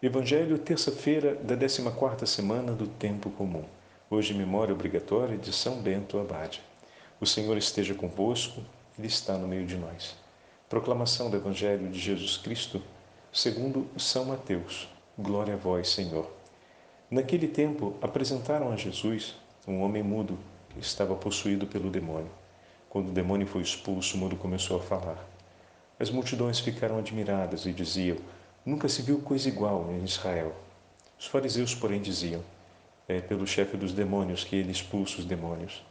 Evangelho, terça-feira da 14ª semana do Tempo Comum. Hoje, memória obrigatória de São Bento Abade. O Senhor esteja convosco, Ele está no meio de nós. Proclamação do Evangelho de Jesus Cristo, segundo São Mateus. Glória a vós, Senhor. Naquele tempo, apresentaram a Jesus um homem mudo que estava possuído pelo demônio. Quando o demônio foi expulso, o mudo começou a falar. As multidões ficaram admiradas e diziam: nunca se viu coisa igual em Israel. Os fariseus, porém, diziam: é pelo chefe dos demônios que ele expulsa os demônios.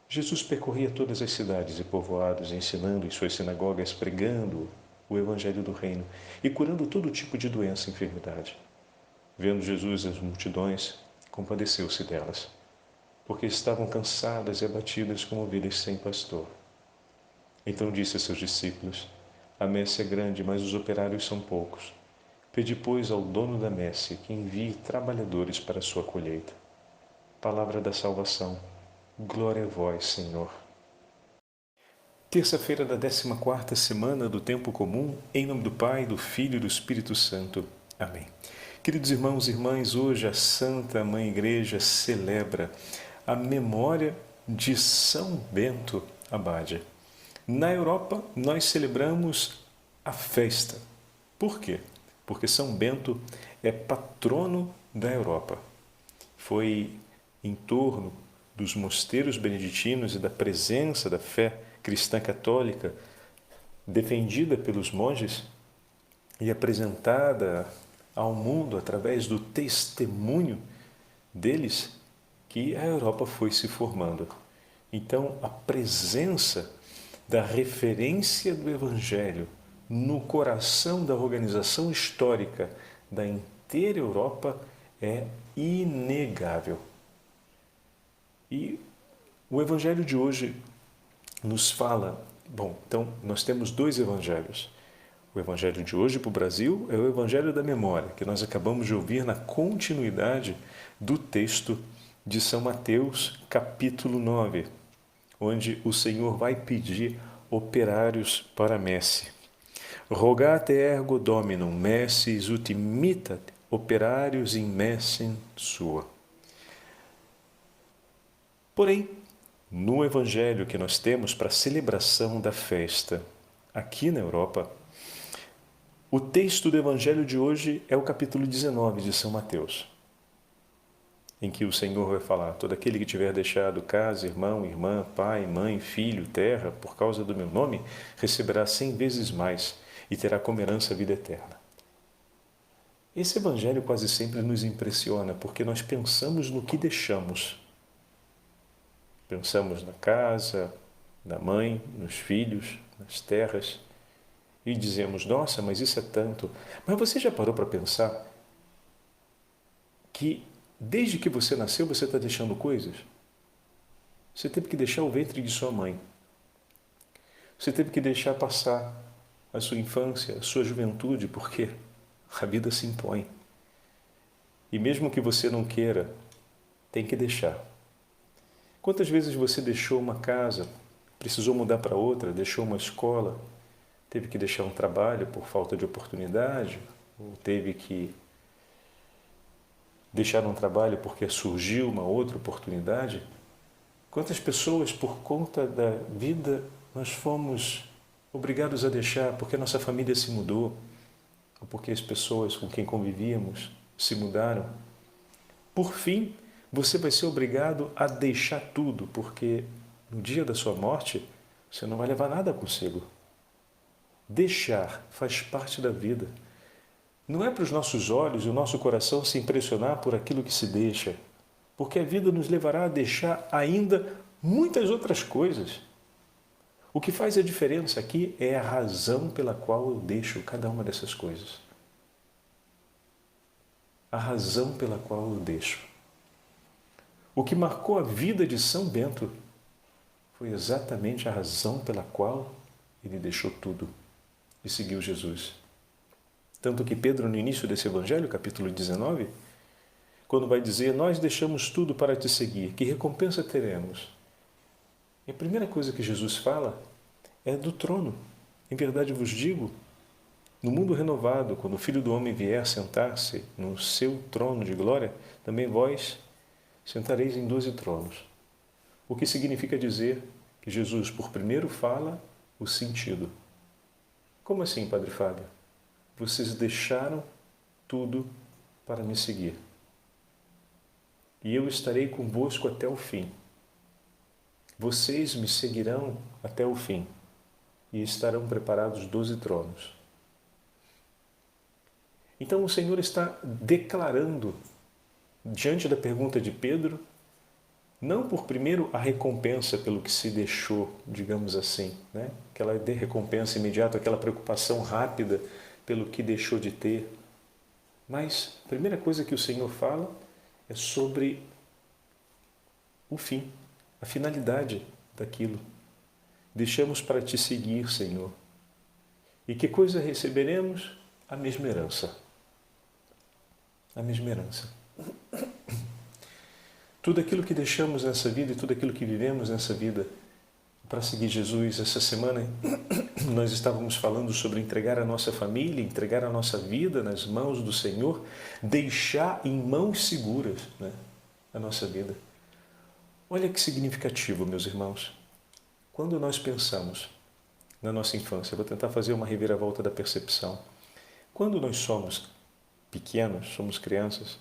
Jesus percorria todas as cidades e povoados, ensinando em suas sinagogas, pregando o evangelho do reino e curando todo tipo de doença e enfermidade. Vendo Jesus as multidões, compadeceu-se delas, porque estavam cansadas e abatidas como ovelhas sem pastor. Então disse a seus discípulos: a messe é grande, mas os operários são poucos. Pedi, pois, ao dono da messe que envie trabalhadores para a sua colheita. Palavra da salvação. Glória a vós, Senhor. Terça-feira da 14ª semana do Tempo Comum, em nome do Pai, do Filho e do Espírito Santo. Amém. Queridos irmãos e irmãs, hoje a Santa Mãe Igreja celebra a memória de São Bento Abade. Na Europa, nós celebramos a festa. Por quê? Porque São Bento é patrono da Europa. Foi em torno dos mosteiros beneditinos e da presença da fé cristã católica defendida pelos monges e apresentada ao mundo através do testemunho deles que a Europa foi se formando. Então, a presença da referência do Evangelho no coração da organização histórica da inteira Europa é inegável. E o Evangelho de hoje nos fala... Bom, então nós temos dois Evangelhos. O Evangelho de hoje para o Brasil é o Evangelho da Memória, que nós acabamos de ouvir na continuidade do texto de São Mateus, capítulo 9, onde o Senhor vai pedir operários para a messe. Rogate ergo Dominum, messis ut imitat operarius in messem sua. Porém, no Evangelho que nós temos para a celebração da festa aqui na Europa, o texto do Evangelho de hoje é o capítulo 19 de São Mateus, em que o Senhor vai falar: todo aquele que tiver deixado casa, irmão, irmã, pai, mãe, filho, terra, por causa do meu nome, receberá 100 vezes mais e terá como herança a vida eterna. Esse Evangelho quase sempre nos impressiona, porque nós pensamos no que deixamos. Pensamos na casa, na mãe, nos filhos, nas terras, e dizemos: nossa, mas isso é tanto. Mas você já parou para pensar que desde que você nasceu você está deixando coisas? Você teve que deixar o ventre de sua mãe. Você teve que deixar passar a sua infância, a sua juventude, porque a vida se impõe. E mesmo que você não queira, tem que deixar. Quantas vezes você deixou uma casa, precisou mudar para outra, deixou uma escola, teve que deixar um trabalho por falta de oportunidade, ou teve que deixar um trabalho porque surgiu uma outra oportunidade? Quantas pessoas, por conta da vida, nós fomos obrigados a deixar porque a nossa família se mudou, ou porque as pessoas com quem convivíamos se mudaram? Por fim, você vai ser obrigado a deixar tudo, porque no dia da sua morte você não vai levar nada consigo. Deixar faz parte da vida. Não é para os nossos olhos e o nosso coração se impressionar por aquilo que se deixa, porque a vida nos levará a deixar ainda muitas outras coisas. O que faz a diferença aqui é a razão pela qual eu deixo cada uma dessas coisas. A razão pela qual eu deixo. O que marcou a vida de São Bento foi exatamente a razão pela qual ele deixou tudo e seguiu Jesus. Tanto que Pedro, no início desse Evangelho, capítulo 19, quando vai dizer: nós deixamos tudo para te seguir, que recompensa teremos? E a primeira coisa que Jesus fala é do trono. Em verdade vos digo, No mundo renovado, quando o Filho do Homem vier sentar-se no seu trono de glória, também vós sentareis em 12 tronos. O que significa dizer que Jesus, por primeiro, fala o sentido. Como assim, Padre Fábio? Vocês deixaram tudo para me seguir. E eu estarei convosco até o fim. Vocês me seguirão até o fim e estarão preparados 12 tronos. Então o Senhor está declarando, diante da pergunta de Pedro, não por primeiro a recompensa pelo que se deixou, digamos assim, né? Aquela recompensa imediata, aquela preocupação rápida pelo que deixou de ter. Mas a primeira coisa que o Senhor fala é sobre o fim, a finalidade daquilo. Deixamos para te seguir, Senhor. E que coisa receberemos? A mesma herança. A mesma herança. Tudo aquilo que deixamos nessa vida e tudo aquilo que vivemos nessa vida para seguir Jesus. Essa semana nós estávamos falando sobre entregar a nossa família, entregar a nossa vida nas mãos do Senhor, deixar em mãos seguras, né, a nossa vida. Olha que significativo, meus irmãos. Quando nós pensamos na nossa infância, vou tentar fazer uma reviravolta da percepção. Quando nós somos pequenos, somos crianças,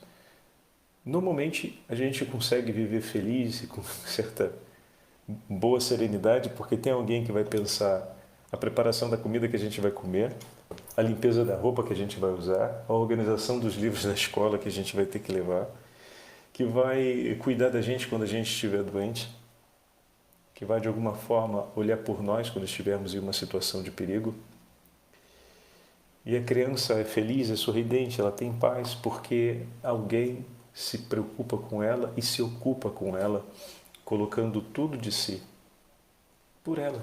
normalmente a gente consegue viver feliz e com certa boa serenidade, porque tem alguém que vai pensar a preparação da comida que a gente vai comer, a limpeza da roupa que a gente vai usar, a organização dos livros da escola que a gente vai ter que levar, que vai cuidar da gente quando a gente estiver doente, que vai de alguma forma olhar por nós quando estivermos em uma situação de perigo. E a criança é feliz, é sorridente, ela tem paz porque alguém se preocupa com ela e se ocupa com ela, colocando tudo de si por ela.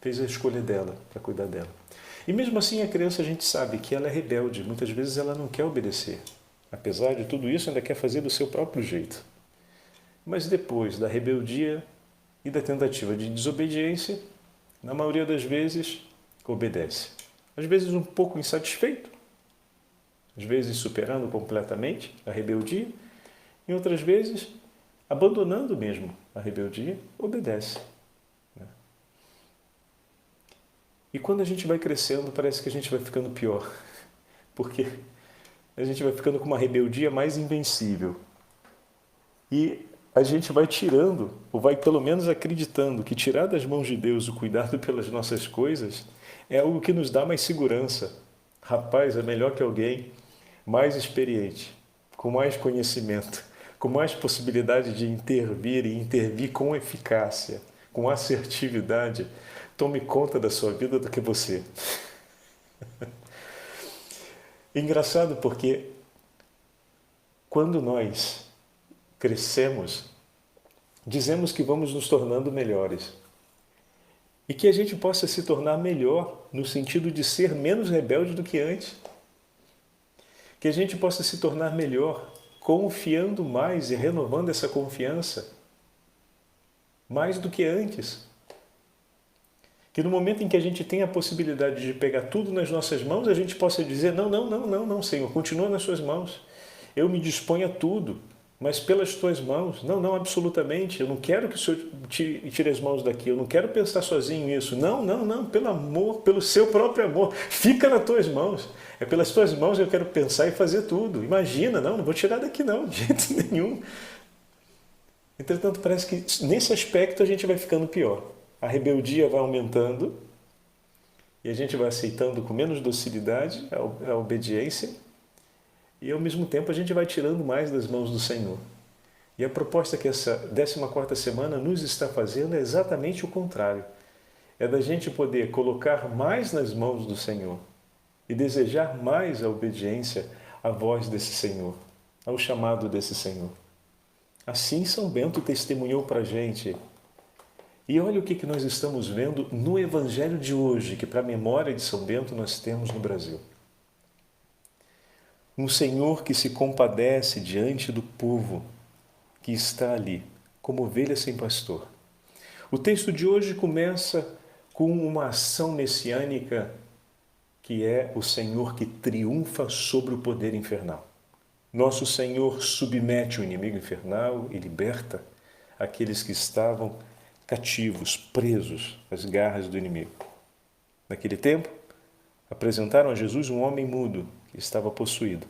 Fez a escolha dela para cuidar dela. E mesmo assim a criança, a gente sabe que ela é rebelde, muitas vezes ela não quer obedecer. Apesar de tudo isso, ainda quer fazer do seu próprio jeito. Mas depois da rebeldia e da tentativa de desobediência, na maioria das vezes, obedece. Às vezes um pouco insatisfeito, às vezes superando completamente a rebeldia, e outras vezes, abandonando mesmo a rebeldia, obedece. E quando a gente vai crescendo, parece que a gente vai ficando pior, porque a gente vai ficando com uma rebeldia mais invencível. E a gente vai tirando, ou vai pelo menos acreditando que tirar das mãos de Deus o cuidado pelas nossas coisas é algo que nos dá mais segurança. Rapaz, é melhor que alguém mais experiente, com mais conhecimento, com mais possibilidade de intervir e intervir com eficácia, com assertividade, tome conta da sua vida do que você. Engraçado porque quando nós crescemos, dizemos que vamos nos tornando melhores. E que a gente possa se tornar melhor no sentido de ser menos rebelde do que antes. Que a gente possa se tornar melhor confiando mais e renovando essa confiança mais do que antes. Que no momento em que a gente tem a possibilidade de pegar tudo nas nossas mãos, a gente possa dizer, não, Senhor, continua nas suas mãos. Eu me disponho a tudo, mas pelas tuas mãos. Não, absolutamente. Eu não quero que o Senhor tire as mãos daqui. Eu não quero pensar sozinho nisso. Não, pelo amor, pelo seu próprio amor. Fica nas tuas mãos. É pelas tuas mãos que eu quero pensar e fazer tudo. Imagina, não vou tirar daqui não, de jeito nenhum. Entretanto, parece que nesse aspecto a gente vai ficando pior. A rebeldia vai aumentando e a gente vai aceitando com menos docilidade a obediência e ao mesmo tempo a gente vai tirando mais das mãos do Senhor. E a proposta que essa 14ª semana nos está fazendo é exatamente o contrário. É da gente poder colocar mais nas mãos do Senhor e desejar mais a obediência à voz desse Senhor, ao chamado desse Senhor. Assim São Bento testemunhou para a gente. E olha o que nós estamos vendo no Evangelho de hoje, que para a memória de São Bento nós temos no Brasil. Um Senhor que se compadece diante do povo que está ali, como ovelha sem pastor. O texto de hoje começa com uma ação messiânica que é o Senhor que triunfa sobre o poder infernal. Nosso Senhor submete o inimigo infernal e liberta aqueles que estavam cativos, presos às garras do inimigo. Naquele tempo, apresentaram a Jesus um homem mudo que estava possuído.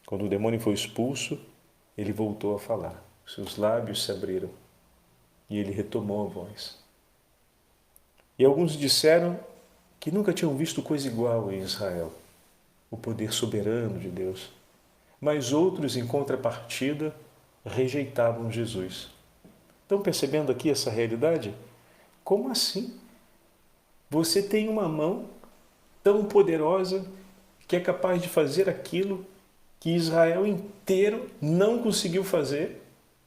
Quando o demônio foi expulso, ele voltou a falar. Seus lábios se abriram e ele retomou a voz. E alguns disseram que nunca tinham visto coisa igual em Israel, o poder soberano de Deus. Mas outros, em contrapartida, rejeitavam Jesus. Estão percebendo aqui essa realidade? Como assim? Você tem uma mão tão poderosa que é capaz de fazer aquilo que Israel inteiro não conseguiu fazer,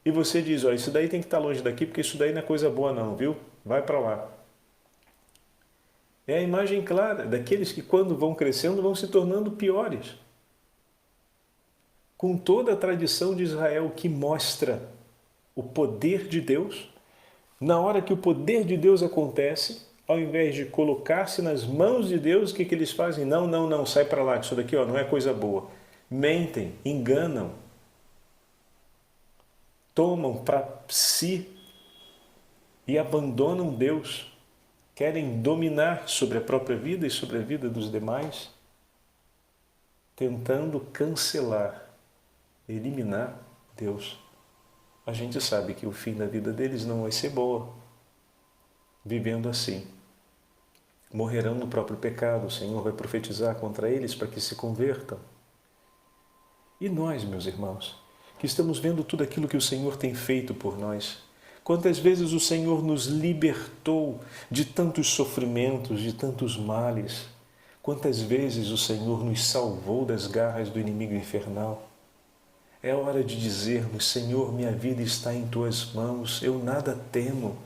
e você diz, ó, isso daí tem que estar longe daqui, porque isso daí não é coisa boa não, viu? Vai para lá. É a imagem clara daqueles que, quando vão crescendo, vão se tornando piores. Com toda a tradição de Israel que mostra o poder de Deus, na hora que o poder de Deus acontece, ao invés de colocar-se nas mãos de Deus, o que eles fazem? Não, não, não, sai para lá, isso daqui ó, não é coisa boa. Mentem, enganam, tomam para si e abandonam Deus. Querem dominar sobre a própria vida e sobre a vida dos demais, tentando cancelar, eliminar Deus. A gente sabe que o fim da vida deles não vai ser boa. Vivendo assim, morrerão no próprio pecado. O Senhor vai profetizar contra eles para que se convertam. E nós, meus irmãos, que estamos vendo tudo aquilo que o Senhor tem feito por nós, quantas vezes o Senhor nos libertou de tantos sofrimentos, de tantos males, quantas vezes o Senhor nos salvou das garras do inimigo infernal. É hora de dizermos, Senhor, minha vida está em Tuas mãos, eu nada temo,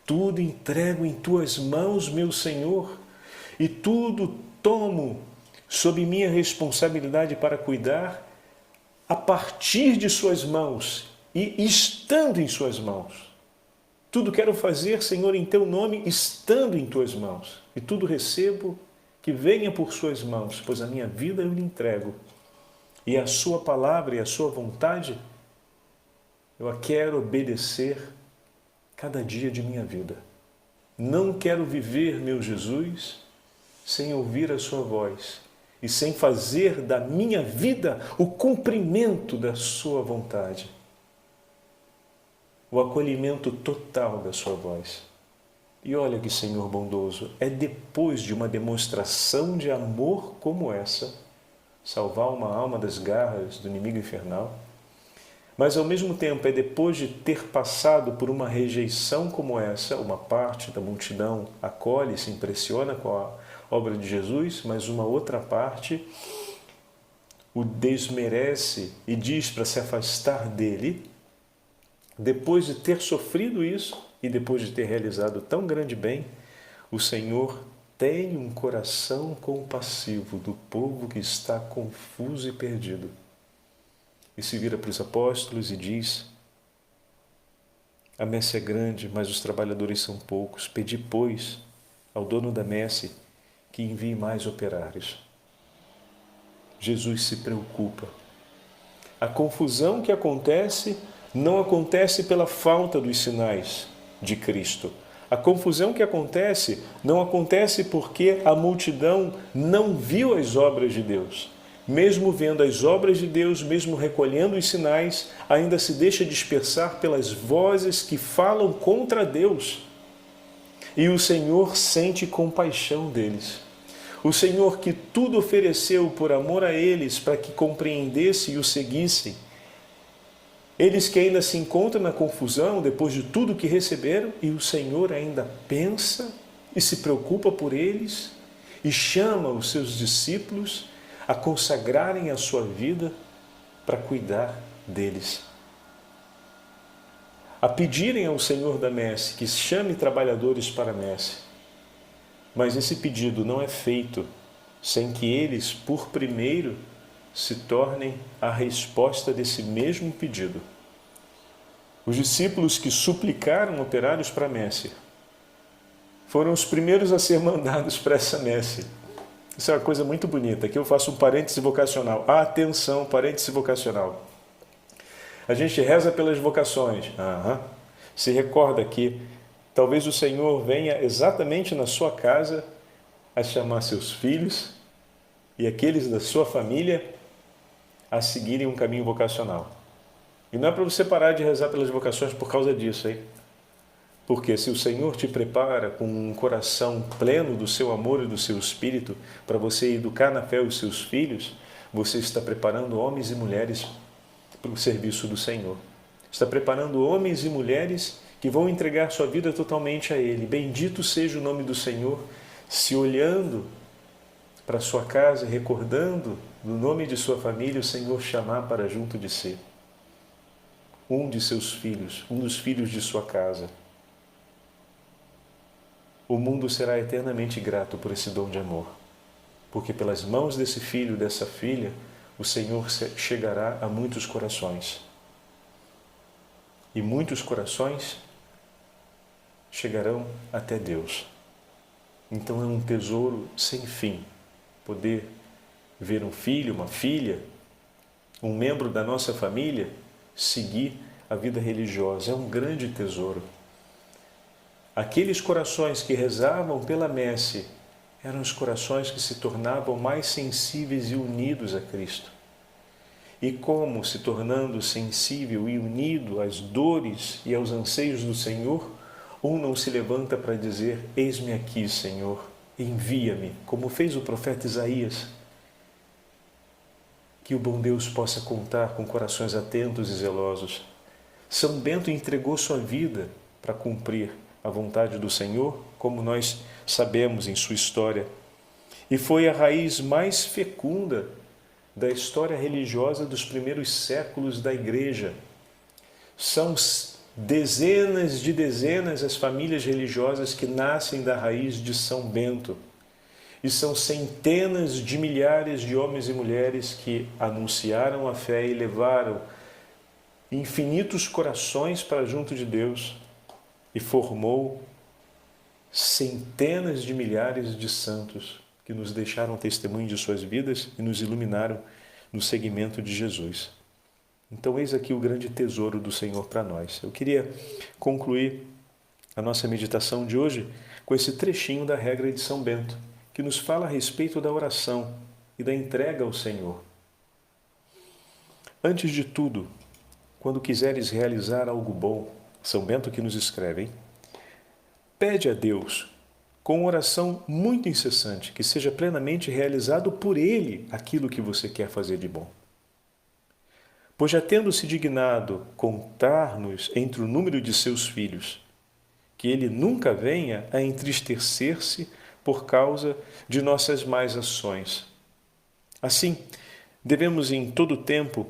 tudo entrego em Tuas mãos, meu Senhor, e tudo tomo sob minha responsabilidade para cuidar a partir de Suas mãos e estando em Suas mãos. Tudo quero fazer, Senhor, em Teu nome, estando em Tuas mãos, e tudo recebo que venha por Suas mãos, pois a minha vida eu lhe entrego. E a Sua palavra e a Sua vontade, eu a quero obedecer cada dia de minha vida. Não quero viver, meu Jesus, sem ouvir a Sua voz e sem fazer da minha vida o cumprimento da Sua vontade, o acolhimento total da Sua voz. E olha que Senhor bondoso, é depois de uma demonstração de amor como essa, salvar uma alma das garras do inimigo infernal, mas ao mesmo tempo é depois de ter passado por uma rejeição como essa, uma parte da multidão acolhe, se impressiona com a obra de Jesus, mas uma outra parte o desmerece e diz para se afastar dele. Depois de ter sofrido isso e depois de ter realizado tão grande bem, o Senhor tem um coração compassivo do povo que está confuso e perdido. E se vira para os apóstolos e diz, a messe é grande, mas os trabalhadores são poucos. Pedi, pois, ao dono da messe que envie mais operários. Jesus se preocupa. A confusão que acontece não acontece pela falta dos sinais de Cristo. A confusão que acontece não acontece porque a multidão não viu as obras de Deus. Mesmo vendo as obras de Deus, mesmo recolhendo os sinais, ainda se deixa dispersar pelas vozes que falam contra Deus. E o Senhor sente compaixão deles. O Senhor que tudo ofereceu por amor a eles para que compreendessem e o seguissem. Eles que ainda se encontram na confusão depois de tudo que receberam, e o Senhor ainda pensa e se preocupa por eles e chama os seus discípulos a consagrarem a sua vida para cuidar deles. A pedirem ao Senhor da messe que chame trabalhadores para a messe. Mas esse pedido não é feito sem que eles, por primeiro, se tornem a resposta desse mesmo pedido. Os discípulos que suplicaram operários para a messe foram os primeiros a ser mandados para essa messe. Isso é uma coisa muito bonita. Aqui eu faço um parêntese vocacional. Atenção, parêntese vocacional. A gente reza pelas vocações. Se recorda que talvez o Senhor venha exatamente na sua casa a chamar seus filhos e aqueles da sua família a seguirem um caminho vocacional. E não é para você parar de rezar pelas vocações por causa disso, hein? Porque se o Senhor te prepara com um coração pleno do seu amor e do seu espírito para você educar na fé os seus filhos, você está preparando homens e mulheres para o serviço do Senhor. Está preparando homens e mulheres que vão entregar sua vida totalmente a Ele. Bendito seja o nome do Senhor, se olhando para sua casa, recordando no nome de sua família, o Senhor chamar para junto de si um de seus filhos, um dos filhos de sua casa. O mundo será eternamente grato por esse dom de amor, porque pelas mãos desse filho, dessa filha, o Senhor chegará a muitos corações. E muitos corações chegarão até Deus. Então é um tesouro sem fim poder ver um filho, uma filha, um membro da nossa família seguir a vida religiosa. É um grande tesouro. Aqueles corações que rezavam pela messe eram os corações que se tornavam mais sensíveis e unidos a Cristo. E como, se tornando sensível e unido às dores e aos anseios do Senhor, um não se levanta para dizer: eis-me aqui, Senhor, envia-me, como fez o profeta Isaías. Que o bom Deus possa contar com corações atentos e zelosos. São Bento entregou sua vida para cumprir a vontade do Senhor, como nós sabemos em sua história. E foi a raiz mais fecunda da história religiosa dos primeiros séculos da Igreja. São dezenas de dezenas as famílias religiosas que nascem da raiz de São Bento. E são centenas de milhares de homens e mulheres que anunciaram a fé e levaram infinitos corações para junto de Deus e formou centenas de milhares de santos que nos deixaram testemunho de suas vidas e nos iluminaram no seguimento de Jesus. Então, eis aqui o grande tesouro do Senhor para nós. Eu queria concluir a nossa meditação de hoje com esse trechinho da regra de São Bento, que nos fala a respeito da oração e da entrega ao Senhor. Antes de tudo, quando quiseres realizar algo bom, São Bento que nos escreve, hein? Pede a Deus, com oração muito incessante, que seja plenamente realizado por Ele aquilo que você quer fazer de bom. Pois já tendo-se dignado contar-nos entre o número de seus filhos, que Ele nunca venha a entristecer-se por causa de nossas más ações. Assim, devemos em todo tempo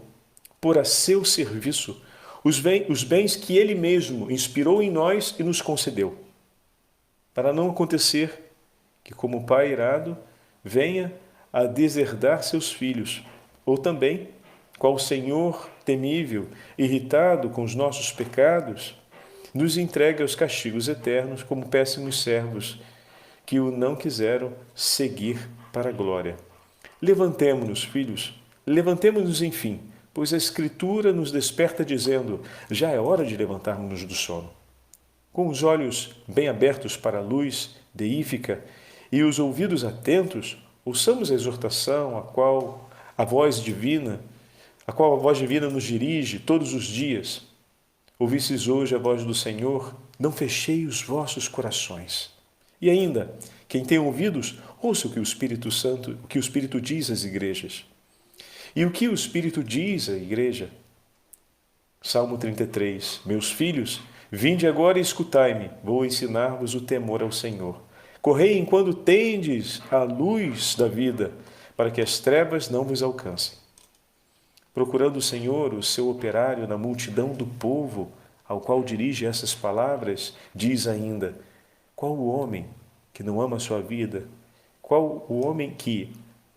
pôr a seu serviço os bens que Ele mesmo inspirou em nós e nos concedeu, para não acontecer que, como pai irado, venha a deserdar seus filhos, ou também, qual Senhor temível, irritado com os nossos pecados, nos entregue aos castigos eternos como péssimos servos, que o não quiseram seguir para a glória. Levantemo-nos, filhos, levantemo-nos, enfim, pois a Escritura nos desperta dizendo: já é hora de levantarmos-nos do sono. Com os olhos bem abertos para a luz deífica e os ouvidos atentos, ouçamos a exortação a qual a voz divina nos dirige todos os dias. Ouvistes hoje a voz do Senhor, não fechei os vossos corações. E ainda, quem tem ouvidos, ouça o que o Espírito Santo, o que o Espírito diz às igrejas. E o que o Espírito diz à igreja? Salmo 33. Meus filhos, vinde agora e escutai-me, vou ensinar-vos o temor ao Senhor. Correi enquanto tendes a luz da vida, para que as trevas não vos alcancem. Procurando o Senhor, o seu operário na multidão do povo, ao qual dirige essas palavras, diz ainda: qual o homem que não ama a sua vida? Qual o homem que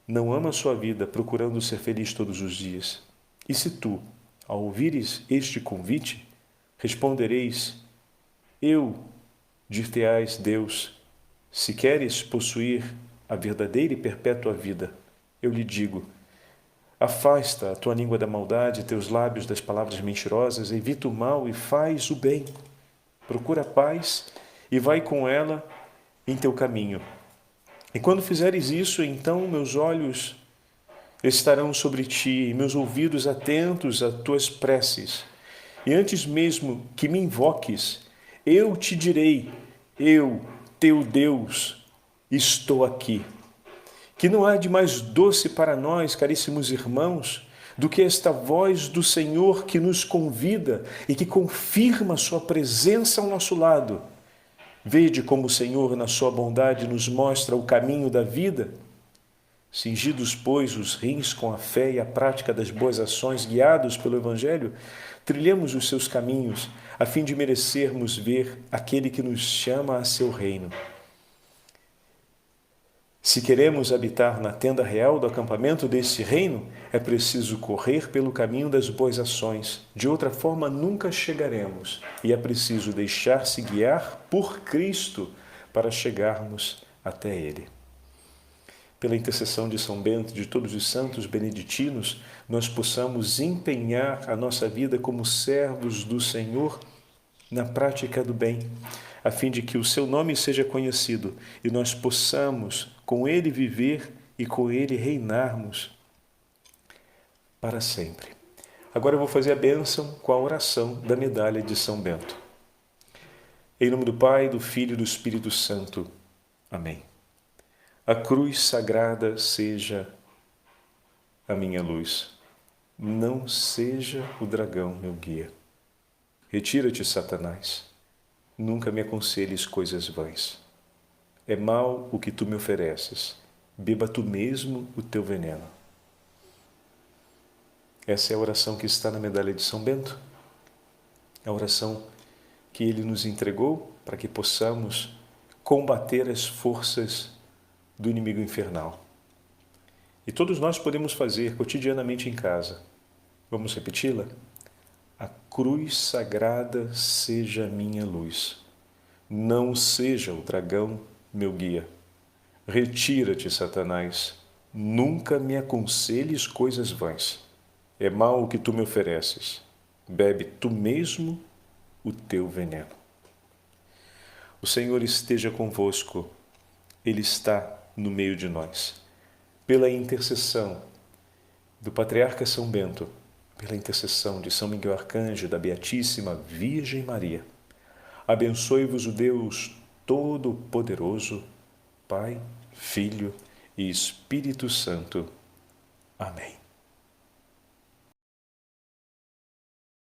não ama a sua vida, procurando ser feliz todos os dias? E se tu, ao ouvires este convite, respondereis: eu, dir-te-ás Deus, se queres possuir a verdadeira e perpétua vida. Eu lhe digo, afasta a tua língua da maldade, teus lábios das palavras mentirosas, evita o mal e faz o bem. Procura a paz e vai com ela em teu caminho. E quando fizeres isso, então meus olhos estarão sobre ti e meus ouvidos atentos às tuas preces. E antes mesmo que me invoques, eu te direi, eu, teu Deus, estou aqui. Que não há de mais doce para nós, caríssimos irmãos, do que esta voz do Senhor que nos convida e que confirma sua presença ao nosso lado. Vede como o Senhor, na sua bondade, nos mostra o caminho da vida. Cingidos, pois, os rins com a fé e a prática das boas ações, guiados pelo Evangelho, trilhemos os seus caminhos, a fim de merecermos ver aquele que nos chama a seu reino. Se queremos habitar na tenda real do acampamento desse reino, é preciso correr pelo caminho das boas ações. De outra forma, nunca chegaremos. E é preciso deixar-se guiar por Cristo para chegarmos até Ele. Pela intercessão de São Bento e de todos os santos beneditinos, nós possamos empenhar a nossa vida como servos do Senhor na prática do bem, a fim de que o seu nome seja conhecido e nós possamos com ele viver e com ele reinarmos para sempre. Agora eu vou fazer a bênção com a oração da medalha de São Bento. Em nome do Pai, do Filho e do Espírito Santo. Amém. A cruz sagrada seja a minha luz. Não seja o dragão meu guia. Retira-te, Satanás. Nunca me aconselhes coisas vãs. É mal o que tu me ofereces. Beba tu mesmo o teu veneno. Essa é a oração que está na medalha de São Bento. A oração que ele nos entregou para que possamos combater as forças do inimigo infernal. E todos nós podemos fazer cotidianamente em casa. Vamos repeti-la? A cruz sagrada seja a minha luz. Não seja o dragão meu guia. Retira-te, Satanás. Nunca me aconselhes coisas vãs. É mal o que tu me ofereces. Bebe tu mesmo o teu veneno. O Senhor esteja convosco. Ele está no meio de nós. Pela intercessão do Patriarca São Bento, pela intercessão de São Miguel Arcanjo e da Beatíssima Virgem Maria, abençoe-vos o Deus Todo-Poderoso, Pai, Filho e Espírito Santo. Amém.